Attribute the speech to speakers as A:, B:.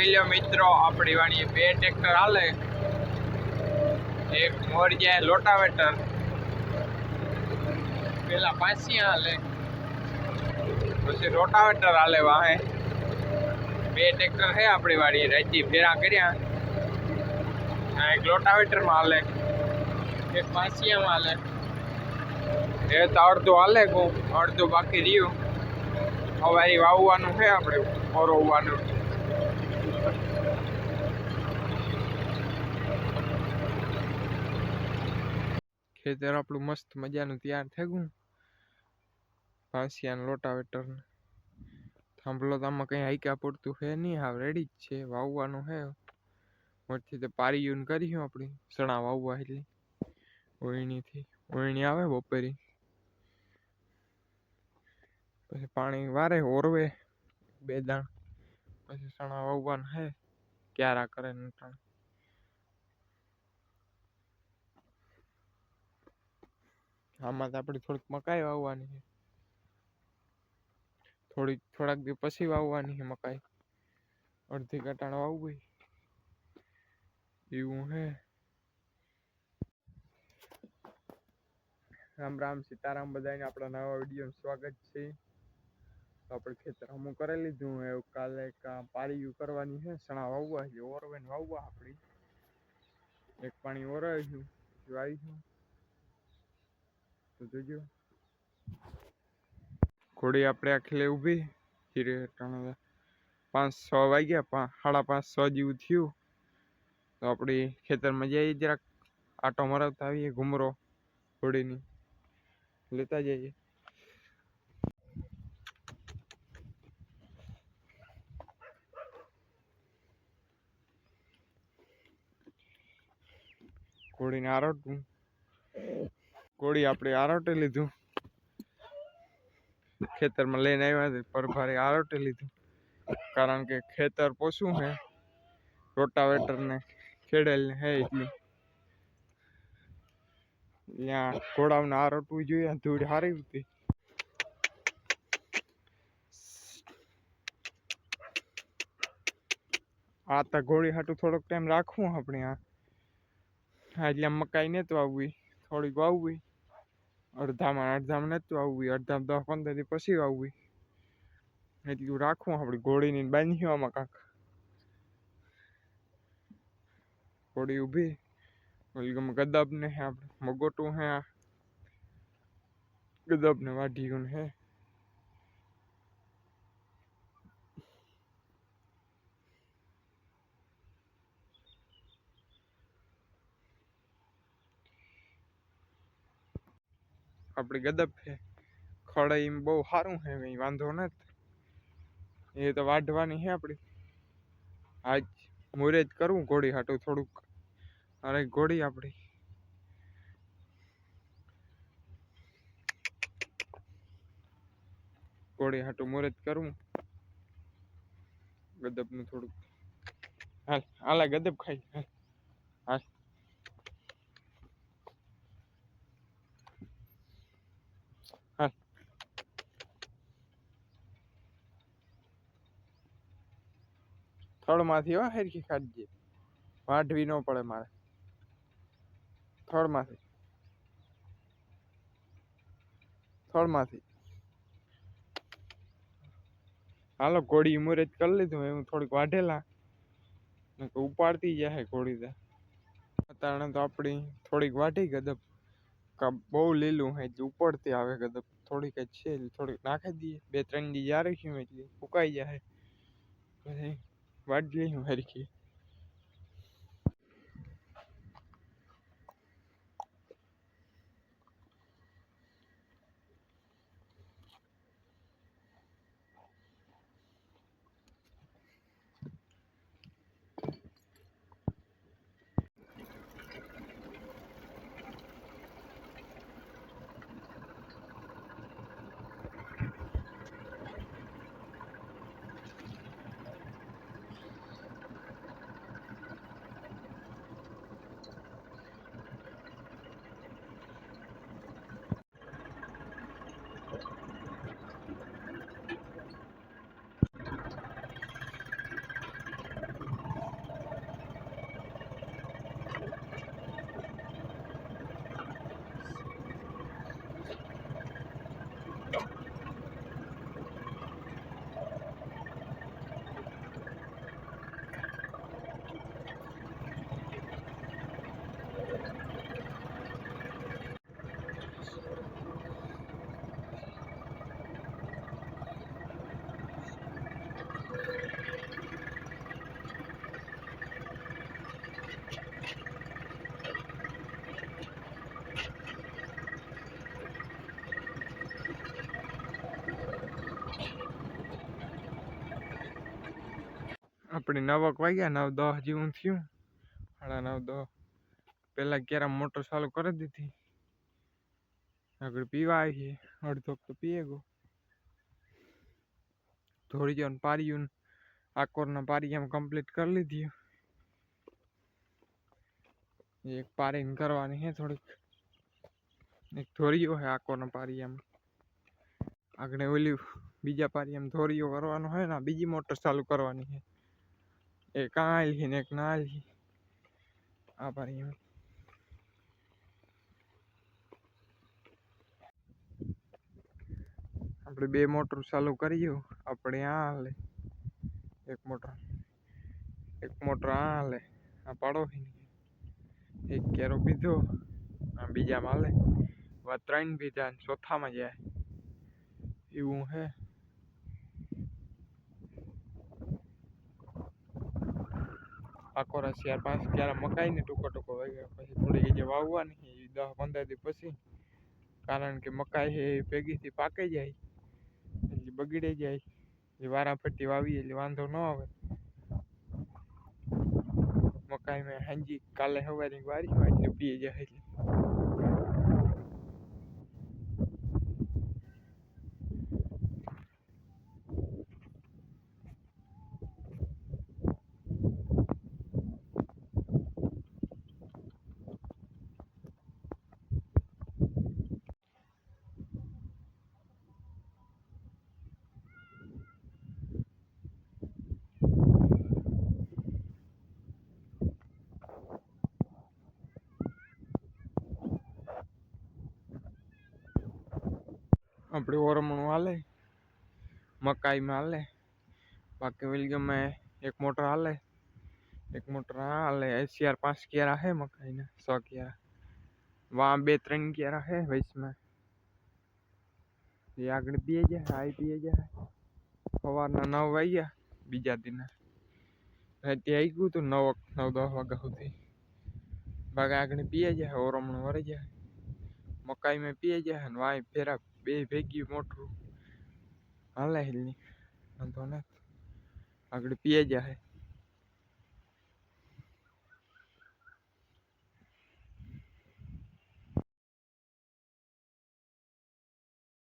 A: જોઈ લો મિત્રો, આપણી વાણી 2 ટ્રેક્ટર હાલે, એક મોરજા લોટાવેટર, પેલા પાસિયા હાલે, પછી રોટાવેટર હાલે વાહે. 2 ટ્રેક્ટર છે આપણી વાડી, રાતી ફેરા કર્યા. એક લોટાવેટરમાં હાલે, એક પાસિયામાં હાલે. એ તો અડધું હાલે કહું, અડધું બાકી રહ્યું. હવે વાવવાનું છે આપણે, ઓરવવાનું. ખેતર આપણું મસ્ત મજાનું તૈયાર થઈ ગયું. પાસિયા લોટાવેટર થાંભલો તો આમાં કઈ હાઈકા પડતું છે નહીં, હાવ રેડી જ છે. વાવવાનું છે વચ્ચે તો પારીયું કર્યું આપણી સણા વાવવા. એટલે ઓયણી આવે બપોરી, પછી પાણી વારે ઓરવે 2 દાણ, પછી સણા વાવવાનું છે. ક્યારા કરે ને આમાં તો આપણે થોડીક મકાઈ વાવવાની છે, થોડાક દી પછી વાવવાની છે મકાઈ. અડધી કટાણ વાવવી એવું હે. રામ રામ સીતારામ બધાને, આપણા નવા વિડીયો સ્વાગત છે. તો આપણે ખેતર હમું કરી લીધું. એવું કાલે પારીયું કરવાની છે, સણા વાવવા છે, ઓરવેને વાવવા. આપણી એક પાણી ઓરાવીશું, વાવીશું. તો જોજો ઘોડી આપણે આખી ઊભી 5-6 વાગ્યા, 5:30-6 જેવું થયું. તો આપણી ખેતરમાં જઈએ, જરાક આટો મરાવતા આવીએ. ઘુમરો ઘોડીની લેતા જઈએ. ઘોડીને આરોટવું, ઘોડી આપણે આરોટી લીધું. ખેતરમાં લઈને આવ્યા, પરભારે આરોટી લીધું. કારણ કે ખેતર પોસું છે, રોટાવેટર ને ખેડેલ ને હે, એટલે ત્યાં ઘોડાઓને આરોટવું જોઈએ. ધૂળ સારી હતી. આ તો ઘોડી હાટું થોડોક ટાઈમ રાખવું આપણે. એટલે મકાઈ નથી વાવવી, થોડીક વાવવી. અડધામાં નથી વાવવી, અડધામાં 10-15 દી પછી વાવવી. એટલું રાખવું આપણે. ઘોડીની બાંધ્યું આમાં કાંક. ઘોડી ઊભી, ગદબ ને હે આપણે મગોટું હે, ગદબ ને વાઢ્યું હે. આપણી ગદબ છે, ખડે એમ બહુ સારું છે, કઈ વાંધો નથી. એ તો વાઢવાની છે આપણી. આજ મુરેજ કરવું ઘોડી હાટું થોડુંક. અરે ઘોડી આપણી ઘોડી હાટું મુરેજ કરવું. ગદબ નું થોડુંક હાલ હાલા ગદબ ખાઈ હાલ હાલ. હાલ થડમાંથી હો હેરખી ખાજે, વાઢવી ન પડે મારે. થડમાંથી હાલો. ઘોડી મુરેજ કરી લીધું. હું થોડીક વાઢેલા ઉપાડતી જાય ઘોડી. અતાણે તો આપણી થોડીક વાઢી ગદબ. બહુ લીલું હે એટલે ઉપડતી આવે ગદબ. થોડીક જ છે, થોડીક નાખી દઈએ. 2-3 દી જા રખ્યું એટલે ફૂકાઈ જાય. પછી વાઢી લઈશું હરખી. આપણે 9 વાગ્યા 9:10 જેવું થયું 9:30 પહેલાં ક્યારે મોટર ચાલુ કરી દીધી આગળ પીવા આવીએ અડધો તો પીએ ગો થોડી જણ પાર્યું આકોરના પારિયામાં કમ્પ્લીટ કરી લીધી એક પારીને કરવાની હે થોડીક એક ધોરીઓ હે આકોરના પારિયામાં આગળ ઓલી બીજા પારિયામાં ધોરીઓ કરવાનો હોય ને બીજી મોટર ચાલુ કરવાની છે એક આ આલી ને એક ના આલી આ પારિયામાં આપણે બે મોટર ચાલુ કરીએ આપણે આ હાલે એક મોટર આ હાલે આ પાડો એક કેરો પીધો આ બીજામાં હાલે વા 3 પીધા ચોથામાં જાય એવું હે આકોરા 4-5 ક્યારે મકાઈ ને ટૂંકો વાગ્યા પછી થોડી જે વાવવાની 10-15 દી પછી કારણ કે મકાઈ હે ભેગીથી પાકી જાય એટલે બગડી જાય એ વારાફરતી વાવી એટલે વાંધો ન આવે મકાઈ મેં હાંજી કાલે સવારની વારી એટલે પી જાય એટલે આપણે ઓરમણું હાલે મકાઈમાં હાલે બાકી ઓલી ગમે એક મોટર હાલે એક મોટર આ હાલે 4-5 ક્યારા હે મકાઈના 6 ક્યારા વા 2-3 ક્યારા હે વૈસમાં એ આગળ પીએ જાય હાઈ પીએ જાય સવારના 9 વાગ્યા બીજા દિના રાતે આવી ગયું હતું 9-10 વાગ્યા સુધી બાકી આગળ પીએ જાય ઓરમણું વળી જાય મકાઈમાં પીએ જાય ને વાય ફેરા બે ભેગી મોટરું હાલે વાંધો નથી આગળ પીએ જાય